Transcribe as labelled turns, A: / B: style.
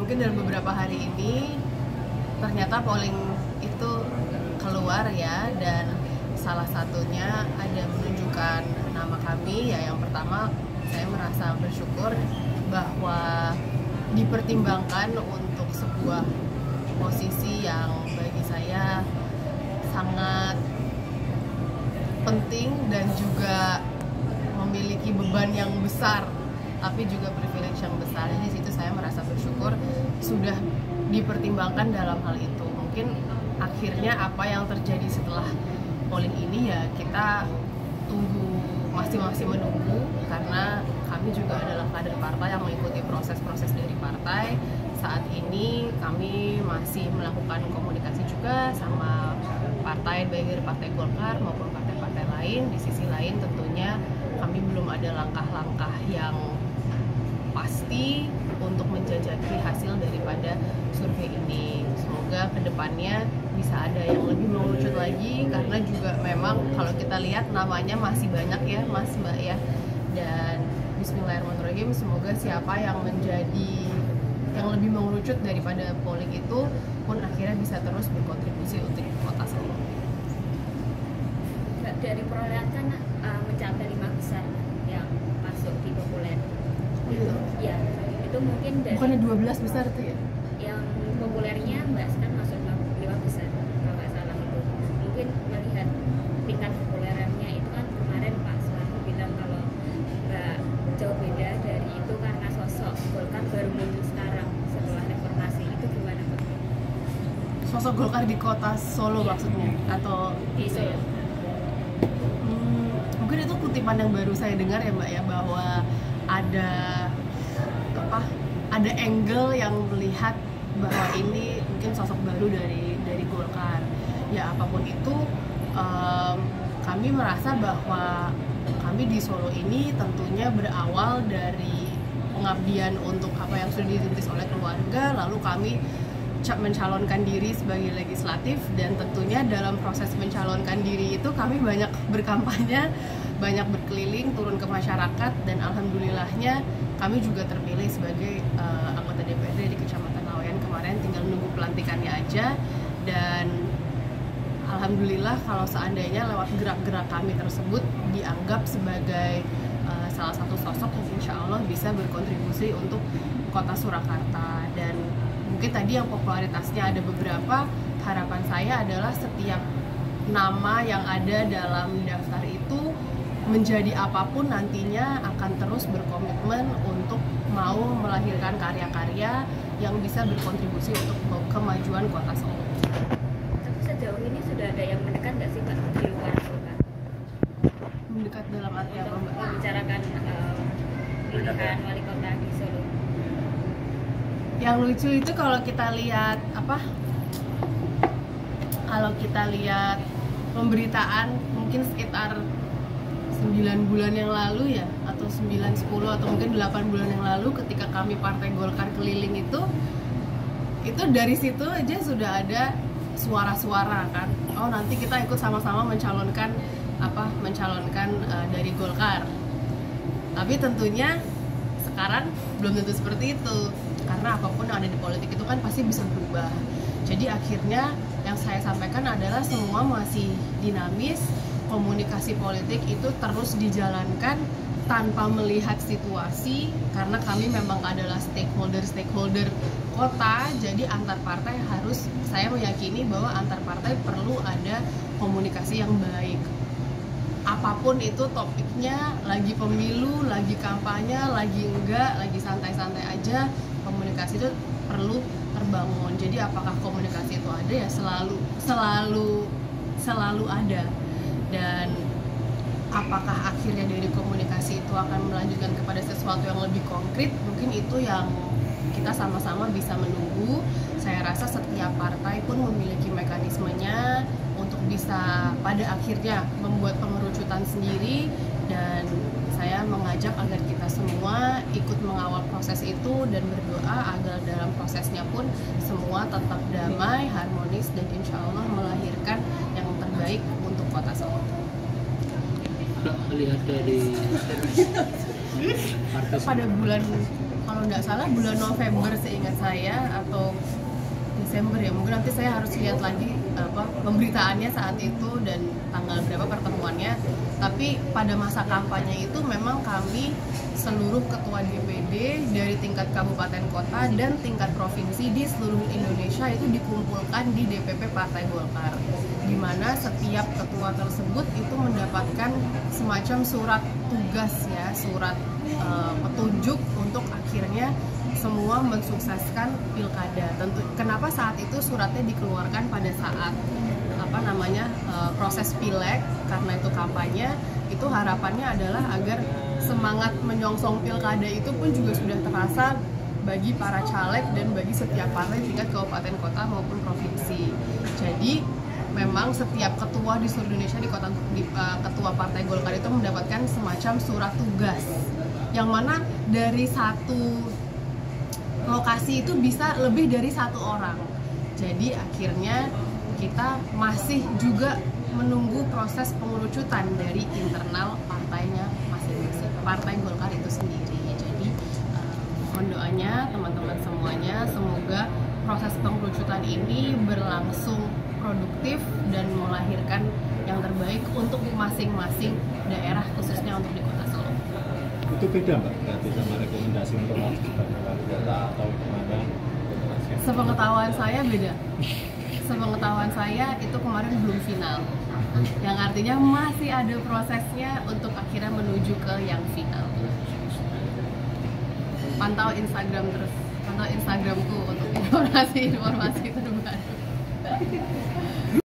A: mungkin dalam beberapa hari ini ternyata polling itu keluar ya, dan salah satunya ada menunjukkan nama kami ya. Yang pertama, saya merasa bersyukur bahwa dipertimbangkan untuk sebuah posisi yang bagi saya sangat penting dan juga memiliki beban yang besar, tapi juga privilege yang besar. Jadi di situ saya merasa bersyukur sudah dipertimbangkan dalam hal itu. Mungkin akhirnya apa yang terjadi setelah polling ini ya kita tunggu, masih menunggu, karena kami juga adalah kader partai yang mengikuti proses-proses dari partai. Saat ini kami masih melakukan komunikasi juga sama partai, baik dari Partai Golkar maupun partai-partai lain. Di sisi lain tentunya kami belum ada langkah-langkah yang pasti untuk menjajaki hasil daripada survei ini. Semoga kedepannya bisa ada yang lebih mengerucut lagi, karena juga memang kalau kita lihat namanya masih banyak ya Mas Mbak ya. Dan bismillahirrahmanirrahim, semoga siapa yang menjadi yang lebih mengerucut daripada polling itu pun akhirnya bisa terus berkontribusi untuk kota Solo.
B: Dari perolehan kan mencapai 5 besar yang masuk di populer.
A: Gitu.
B: Ya, itu mungkin dari
A: Bukannya 12 besar tuh ya?
B: yang populernya Mbak Sekan masuk 5 besar kalau nggak salah itu. Mungkin melihat tingkat populernya itu kan kemarin Pak Suwarno bilang kalau nggak jauh beda dari itu karena sosok Golkar baru muncul sekarang setelah reformasi. Itu gimana Pak?
A: Sosok Golkar di kota Solo
B: Iya.
A: maksudnya? Atau
B: Di Solo?
A: Mungkin itu kutipan yang baru saya dengar ya Mbak ya, bahwa ada angle yang melihat bahwa ini mungkin sosok baru dari Golkar. Ya apapun itu, kami merasa bahwa kami di Solo ini tentunya berawal dari pengabdian untuk apa yang sudah ditulis oleh keluarga, lalu kami mencalonkan diri sebagai legislatif, dan tentunya dalam proses mencalonkan diri itu kami banyak berkampanye, banyak berkeliling, turun ke masyarakat, dan alhamdulillahnya kami juga terpilih sebagai anggota DPRD di Kecamatan Laweyan kemarin, tinggal nunggu pelantikannya aja. Dan alhamdulillah kalau seandainya lewat gerak-gerak kami tersebut dianggap sebagai salah satu sosok yang insya Allah bisa berkontribusi untuk kota Surakarta. Dan mungkin tadi yang popularitasnya ada beberapa, harapan saya adalah setiap nama yang ada dalam daftar itu menjadi apapun nantinya akan terus berkomitmen untuk mau melahirkan karya-karya yang bisa berkontribusi untuk kemajuan kota Solo.
B: Tapi sejauh ini sudah ada yang mendekat nggak sih Pak di luar Golkar?
A: Mendekat dalam arti apa Mbak?
B: Membicarakan pilihan wali kota di Solo.
A: Yang lucu itu kalau kita lihat pemberitaan mungkin sekitar 9 bulan yang lalu ya, atau 9, 10 atau mungkin 8 bulan yang lalu ketika kami Partai Golkar keliling itu dari situ aja sudah ada suara-suara kan, oh nanti kita ikut sama-sama mencalonkan dari Golkar. Tapi tentunya sekarang belum tentu seperti itu, karena apapun yang ada di politik itu kan pasti bisa berubah. Jadi akhirnya yang saya sampaikan adalah semua masih dinamis, komunikasi politik itu terus dijalankan tanpa melihat situasi, karena kami memang adalah stakeholder kota. Jadi antar partai saya meyakini bahwa antar partai perlu ada komunikasi yang baik. Apapun itu topiknya, lagi pemilu, lagi kampanye, lagi enggak, lagi santai-santai aja, komunikasi itu perlu terbangun. Jadi apakah komunikasi itu ada ya selalu ada. Dan apakah akhirnya dari komunikasi itu akan melanjutkan kepada sesuatu yang lebih konkret, mungkin itu yang kita sama-sama bisa menunggu. Saya rasa setiap partai pun memiliki mekanismenya untuk bisa pada akhirnya membuat pengerucutan sendiri, dan saya mengajak agar kita semua ikut mengawal proses itu dan berdoa agar dalam prosesnya pun semua tetap damai, harmonis, dan insya Allah melahirkan yang terbaik untuk kota Solo.
C: Lihat dari partai
A: Pada bulan kalau nggak salah bulan November seingat saya, atau Desember ya, mungkin nanti saya harus lihat lagi pemberitaannya saat itu dan tanggal berapa pertemuannya. Tapi pada masa kampanye itu memang kami seluruh ketua DPD dari tingkat kabupaten kota dan tingkat provinsi di seluruh Indonesia itu dikumpulkan di DPP Partai Golkar, di mana setiap ketua tersebut itu mendapatkan semacam surat tugas ya, surat petunjuk untuk akhirnya semua mensukseskan pilkada. Tentu kenapa saat itu suratnya dikeluarkan pada saat proses pileg, karena itu kampanye, itu harapannya adalah agar semangat menyongsong pilkada itu pun juga sudah terasa bagi para caleg dan bagi setiap partai tingkat kabupaten kota maupun provinsi. Jadi memang setiap ketua di seluruh Indonesia ketua Partai Golkar itu mendapatkan semacam surat tugas, yang mana dari satu lokasi itu bisa lebih dari satu orang. Jadi akhirnya kita masih juga menunggu proses pengerucutan dari internal partainya masing-masing, Partai Golkar itu sendiri. Jadi mohon doanya teman-teman semuanya, semoga proses pengerucutan ini berlangsung produktif dan melahirkan yang terbaik untuk masing-masing daerah, khususnya untuk di Kota Solo.
C: Itu beda Mbak, berarti sama rekomendasi untuk mengajukan wali kota atau gimana?
A: Sepengetahuan saya beda. Sepengetahuan saya itu kemarin belum final, yang artinya masih ada prosesnya untuk akhirnya menuju ke yang final. Pantau Instagram terus, pantau Instagramku untuk informasi terbaru.